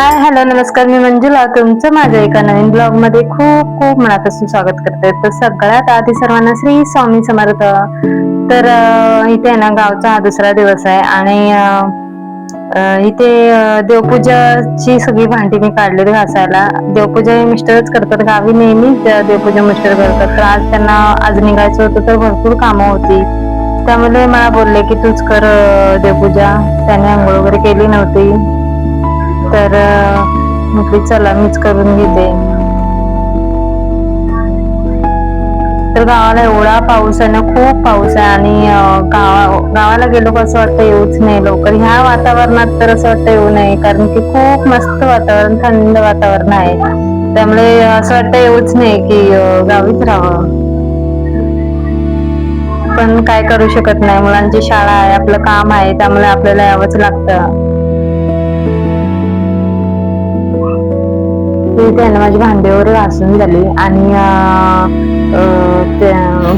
हाय, hello, नमस्कार. मी मंजुला तुमचं माझ्या एका नवीन ब्लॉग मध्ये खूप खूप मनापासून स्वागत करते. तर सगळ्यात आधी सर्वांना श्री स्वामी समर्थ. तर इथे आहे ना, गावचा हा दुसरा दिवस आहे आणि इथे देवपूजाची सगळी भांडी मी काढलेली घासायला. देवपूजा हे मिस्टरच करतात, गावी नेहमी देवपूजा मिस्टर करतात. तर आज निघायचं होतं, तर भरपूर कामं होती. त्यामुळे मला बोलले की तूच कर देवपूजा. त्याने आंघोळ वगैरे केली नव्हती, तर म्हटली चला मीच करून घेते. तर गावाला एवढा पाऊस आहे ना, खूप पाऊस आहे आणि गावाला गेलो कसं वाटतं येऊच नाही लवकर. ह्या वातावरणात तर असं वाटतं येऊ नये, कारण की खूप मस्त वातावरण, थंड वातावरण आहे. त्यामुळे असं वाटतं येऊच नाही की गावीच राहावं. पण काय करू शकत नाही, मुलांची शाळा आहे, आपलं काम आहे, त्यामुळे आपल्याला यावंच लागतं. इथे ना माझी भांडी वगैरे घासून झाली आणि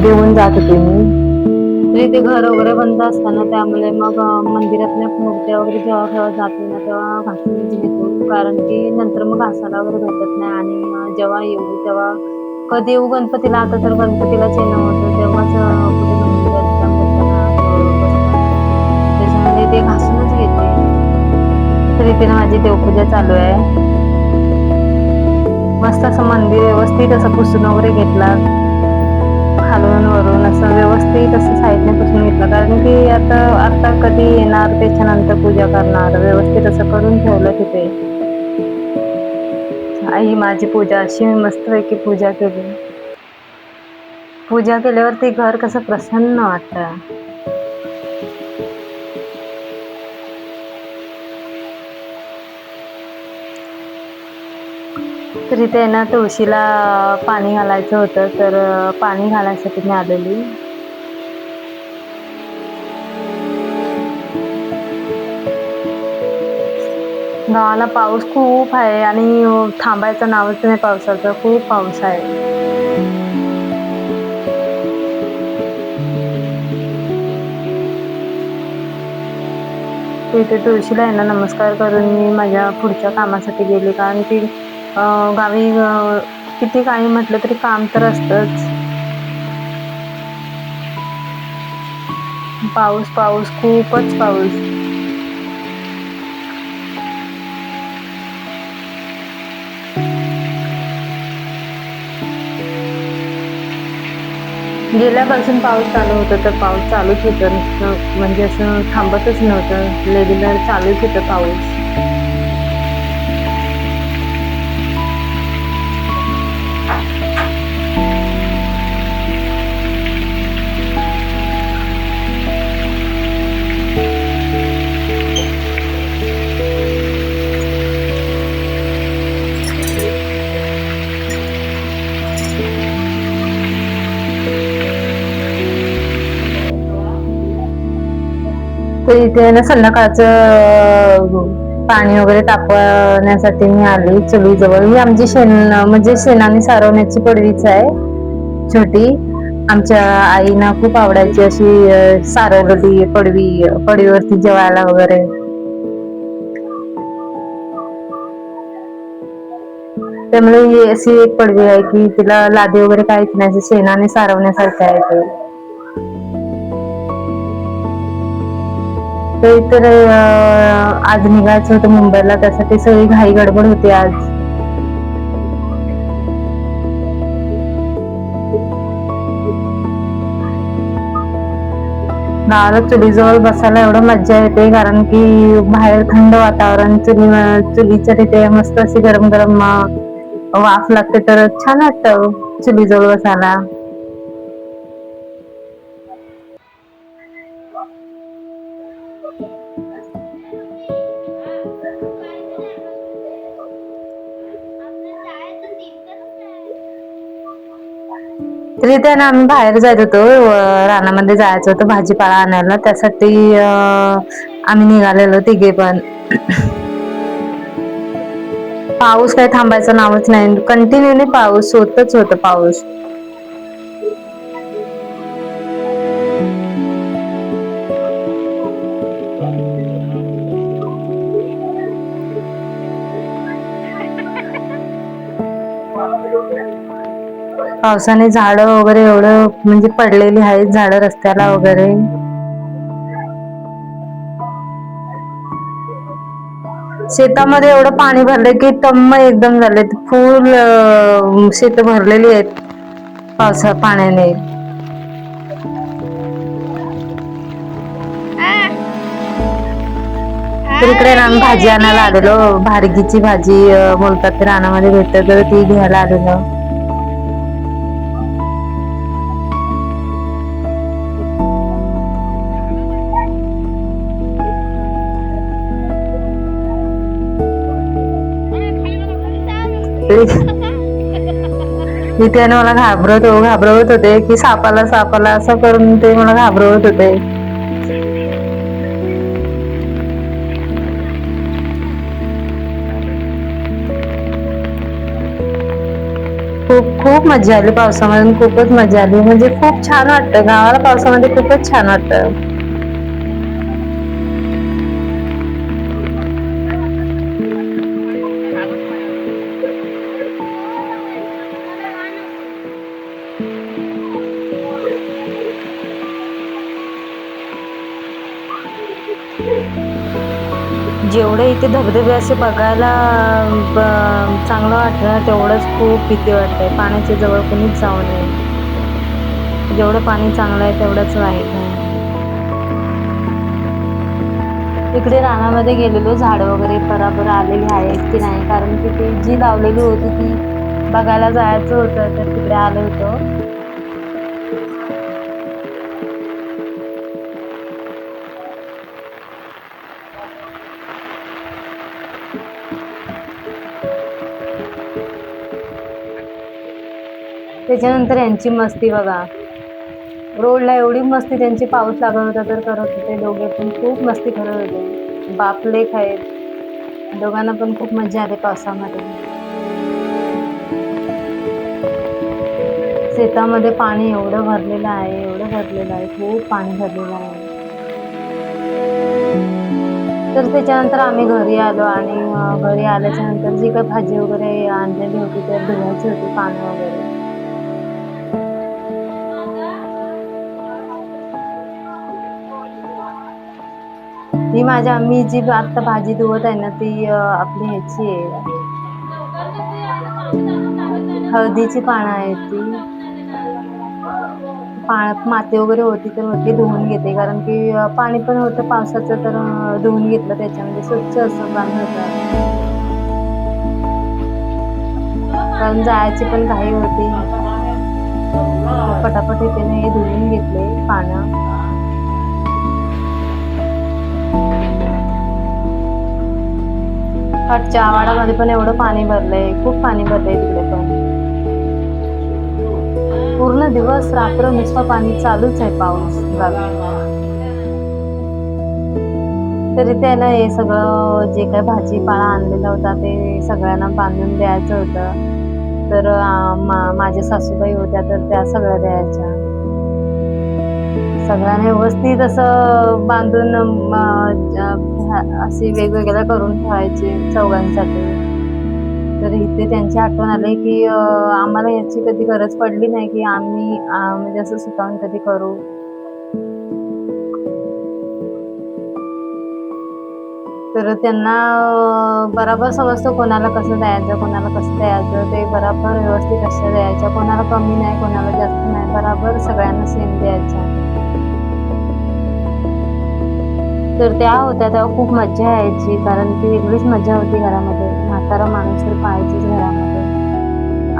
घेऊन जात होते मी. तर इथे घर वगैरे बंद असताना, त्यामुळे मग मंदिरातल्या मूर्त्या वगैरे जेव्हा जातो ना तेव्हा घासूनच घेतो, कारण की नंतर मग घासायला वगैरे भेटत नाही. आणि जेव्हा येऊ तेव्हा कधी येऊ गणपतीला, आता तर गणपतीलाच येणं होतं, तेव्हाच कुठे मंदिरात बसताना त्याच्यामुळे ते घासूनच घेते. तर इथे ना माझी देवपूजा चालू आहे. मस्त असं मंदिर व्यवस्थित असं पुसून वगैरे घेतला, खालून वरून असं व्यवस्थित असं साईडने पुसून घेतलं, कारण की आता कधी येणार, त्याच्यानंतर पूजा करणार, व्यवस्थित असं करून ठेवलं तिथे. आई माझी पूजा अशी मस्तपैकी पूजा केली. पूजा केल्यावरती घर कसं प्रसन्न वाटतं. तर इथे ना तुळशीला पाणी घालायचं होतं, तर पाणी घालायसाठी मी आलेली. गावाला पाऊस खूप आहे आणि थांबायचं नावच नाही पावसाचं, खूप पाऊस आहे. तिथे तुळशीला आहे ना नमस्कार करून मी माझ्या पुढच्या कामासाठी गेले, कारण की गावी किती काही म्हटलं तरी काम तर असतंच. पाऊस पाऊस खूपच पाऊस. गेल्यापासून पाऊस चालू होता, तर पाऊस चालूच होतं, नुसतं म्हणजे असं थांबतच नव्हतं, रेग्युलर चालूच होतं पाऊस. तर इथे ना संध्याकाळचं पाणी वगैरे तापवण्यासाठी मी आली चुलीजवळ. ही आमची म्हणजे शेणाने सारवण्याची पडवीच आहे, छोटी. आमच्या आईना खूप आवडायची अशी सारवलेली पडवीवरती जेवायला वगैरे. त्यामुळे ही अशी एक पडवी आहे की तिला लादी वगैरे काहीच नाही, शेणाने सारवण्यासारखं आहे ते. तर आज निघायचं होतं मुंबईला, त्यासाठी सगळी घाई गडबड होती आज. गावाला चुलीजवळ बसायला एवढं मज्जा येते, कारण की बाहेर थंड वातावरण, चुलीच्या तिथे मस्त अशी गरम गरम वाफ लागते, तर छान वाटतं चुलीजवळ बसायला. तरी ते ना आम्ही बाहेर जायच होतो, रानामध्ये जायचं होतं भाजीपाला आणायला, त्यासाठी आम्ही निघालेलो तिघे पण. पाऊस काही थांबायचं नावच नाही, कंटिन्युअली पाऊस होतं पाऊस. पावसाने झाडं वगैरे एवढं म्हणजे पडलेली आहेत, झाडं रस्त्याला वगैरे. शेतामध्ये एवढं पाणी भरलंय की तम्म एकदम झाले, फुल शेत भरलेली आहेत पाण्याने. तर इकडे ना भाजी आणायला आलेलो, भारगीची भाजी बोलतात ते रानामध्ये भेटत, तर ती घ्यायला आलेलो. इथे मला घाबरवत होते की सापाला सापाला असं करून ते मला घाबरवत होते. खूप खूप मजा आली पावसामध्ये, खूपच मजा आली. म्हणजे खूप छान वाटतं गावाला, पावसामध्ये खूपच छान वाटतं. जेवढे इथे धबधबे असे बघायला चांगलं वाटतं, तेवढंच खूप भीती वाटते. पाण्याच्या जवळ कोणीच जाऊ नये. जेवढं पाणी चांगलं आहे तेवढंच वाईट आहे. इकडे रानामध्ये गेलेलो, झाड वगैरे बराबर आलेली आहेत की नाही, कारण की ती जी लावलेली होती ती बघायला जायचं होतं, तर तिकडे आलो होतो. त्याच्यानंतर यांची मस्ती बघा, रोडला एवढी मस्ती त्यांची. पाऊस लागत होता तर करत होते दोघे पण, खूप मस्ती करत होते. बाप लेक आहेत, दोघांना पण खूप मजा आली पावसामध्ये. शेतामध्ये पाणी एवढं भरलेलं आहे, एवढं भरलेलं आहे, खूप पाणी भरलेलं आहे. तर त्याच्यानंतर आम्ही घरी आलो, आणि घरी आल्याच्या नंतर जी काही भाजी वगैरे आणलेली होती तर धुवायची होती, पानं वगैरे. मी जी आता भाजी धुवत आहे ना, ती आपली ह्याची आहे, हळदीची पानं आहेत ती. पाण्यात माती वगैरे होती तर ते धुवून घेते, कारण की पाणी पण होतं पावसाचं, तर धुवून घेतलं, त्याच्यामध्ये स्वच्छ असं पाणी होतं. कारण जायची पण घाई होती, पटापट इथे हे धुवून घेतले पानं. खाटच्या आवाडामध्ये पण एवढं पाणी भरलंय, खूप पाणी भरलंय तिकडे पण. पूर्ण दिवस रात्र नुसतं पाणी चालूच आहे, पाऊस गावी. तर इथे ना हे सगळं जे काही भाजीपाला आणलेला होता ते सगळ्यांना बांधून द्यायचं होतं. तर माझ्या सासूबाई होत्या, तर त्या सगळ्या द्यायच्या. सगळ्यांना व्यवस्थित असं बांधून असे वेगवेगळ्या करून ठेवायचे चौघांसाठी. तर इथे त्यांची आठवण आली की आम्हाला याची कधी गरज पडली नाही की आम्ही म्हणजे असं स्वतःहून कधी करू. तर त्यांना बरोबर समजतं कोणाला कसं द्यायचं, कोणाला कसं द्यायचं, ते बरोबर व्यवस्थित असं द्यायचं. कोणाला कमी नाही, कोणाला जास्त नाही, बरोबर सगळ्यांना सेम द्यायचं. तर त्या होत्या तेव्हा खूप मज्जा यायची, कारण ती वेगळीच मजा होती घरामध्ये. म्हातारा माणूस तर पाहायचीच घरामध्ये.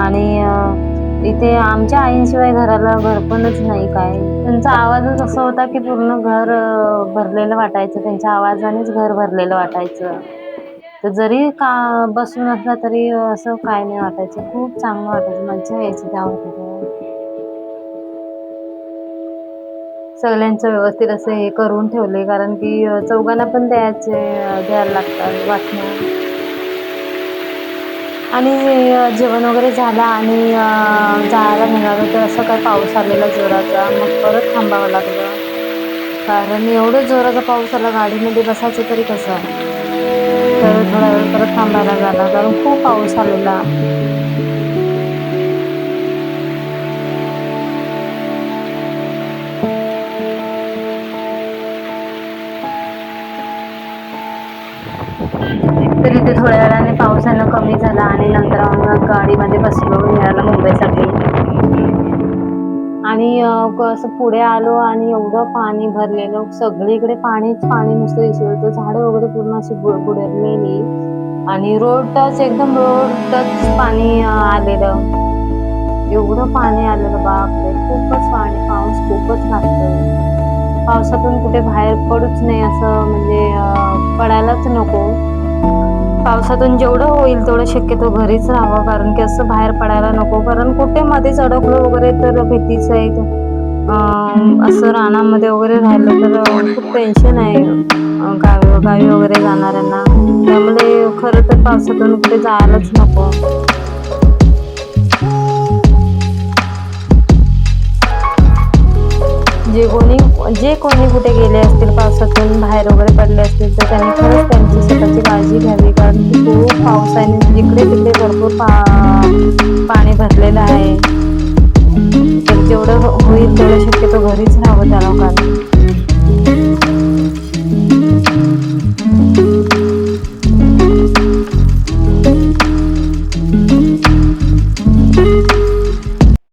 आणि इथे आमच्या आईंशिवाय घराला घरपणच नाही काय. त्यांचा आवाजच असा होता की पूर्ण घर भरलेलं वाटायचं, त्यांच्या आवाजानेच घर भरलेलं वाटायचं. तर जरी का बसून असला तरी असं काय नाही वाटायचं, खूप चांगलं वाटायचं, मज्जा यायची त्या होत्या तेव्हा. सगळ्यांचं व्यवस्थित असं हे करून ठेवले, कारण की चौघांना पण द्यायला लागतात वाटण्या. आणि जेवण वगैरे झालं आणि जायला निघालो, तर असं काय पाऊस आलेला जोराचा, मग परत थांबावं लागलं. कारण एवढं जोराचा पाऊस आला, गाडीमध्ये बसायचं तरी कसं. तर थोडा वेळ परत थांबायला झाला, कारण खूप पाऊस आलेला. थोड्या वेळाने पावसानं कमी झाला आणि नंतर आम्ही गाडीमध्ये बसलो निघायला मुंबईसाठी. आणि असं पुढे आलो आणि एवढं पाणी भरलेलं, सगळीकडे पाणीच पाणी नुसतं दिसत होतं. झाडं वगैरे पूर्ण अशी बुडलेली आणि एकदम रोड टच पाणी आलेलं. एवढं पाणी आलेलं, बापरे! खूपच पाणी. पाऊस खूपच लागतोय. पावसातून कुठे बाहेर पडूच नाही असं, म्हणजे पडायलाच नको. पावसातून जेवढं होईल तेवढं शक्यतो घरीच राहावं, कारण की असं बाहेर पडायला नको. कारण कुठे मध्येच अडकलो वगैरे तर भीतीच आहे. असं रानामध्ये वगैरे राहिलं तर खूप टेन्शन आहे गावी वगैरे जाणाऱ्यांना. त्यामुळे खरं तर पावसातून कुठे जायलाच नको. जे कोणी कुठे गेले असतील, पावसातून बाहेर वगैरे पडले असतील, तर त्यांनी खरंच त्यांची स्वतःची काळजी घ्यावी, कारण की खूप पाऊस आहे आणि जिकडे तिकडे भरपूर पाणी भरलेलं आहे. तर जेवढं होईल तेवढं शक्यतो घरीच राहावं त्या लोकांनी.